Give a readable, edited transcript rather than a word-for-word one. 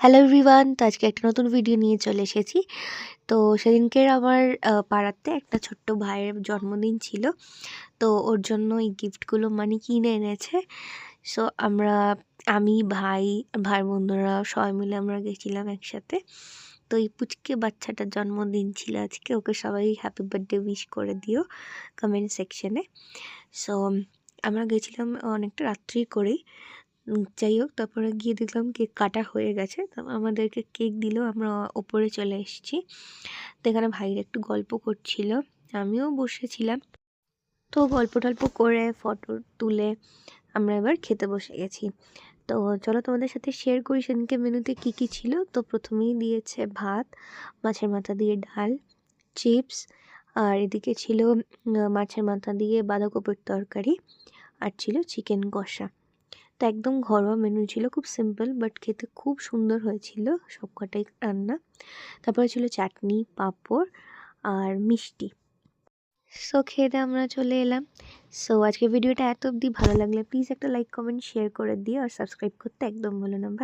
Hello everyone, তো আজকে একটা নতুন ভিডিও নিয়ে চলে এসেছি। তো সেদিনকের আমার পাড়াতে একটা ছোট্ট ভাইয়ের জন্মদিন ছিল। তো ওর জন্য এই গিফটগুলো কিনে এনেছে। সো আমি, ভাইয়ের বন্ধুরা সবাই মিলে আমরা গেছিলাম একসাথে। তো এই পুচকে বাচ্চাটার জন্মদিন ছিল আজকে। ওকে সবাই হ্যাপি বার্থডে উইশ করে দিও কমেন্ট সেকশনে। সো আমরা গেছিলাম অনেকটা রাত্রি করেই। যাই হোক, তারপরে গিয়ে দেখলাম কেক কাটা হয়ে গেছে। তো আমাদেরকে কেক দিল, আমরা ওপরে চলে এসেছি। তো এখানে ভাইয়ের একটু গল্প করছিল, আমিও বসেছিলাম। তো গল্প টল্প করে ফটো তুলে আমরা এবার খেতে বসে গেছি। তো চলো তোমাদের সাথে শেয়ার করি সেদিনকে মেনুতে কী কী ছিল। তো প্রথমেই দিয়েছে ভাত, মাছের মাথা দিয়ে ডাল, চিপস, আর এদিকে ছিল মাছের মাথা দিয়ে বাঁধাকপির তরকারি, আর ছিল চিকেন কষা। তো একদম ঘরোয়া মেনু ছিল, খুব সিম্পল বাট খেতে খুব সুন্দর হয়েছিল সব কটাই রান্না। তারপরে ছিল চাটনি, পাঁপড় আর মিষ্টি। সো খেয়ে আমরা চলে এলাম। সো আজকে ভিডিওটা এত অবধি, ভালো লাগলে প্লিজ একটা লাইক, কমেন্ট, শেয়ার করে দিও, আর সাবস্ক্রাইব করতে একদম ভুলো না।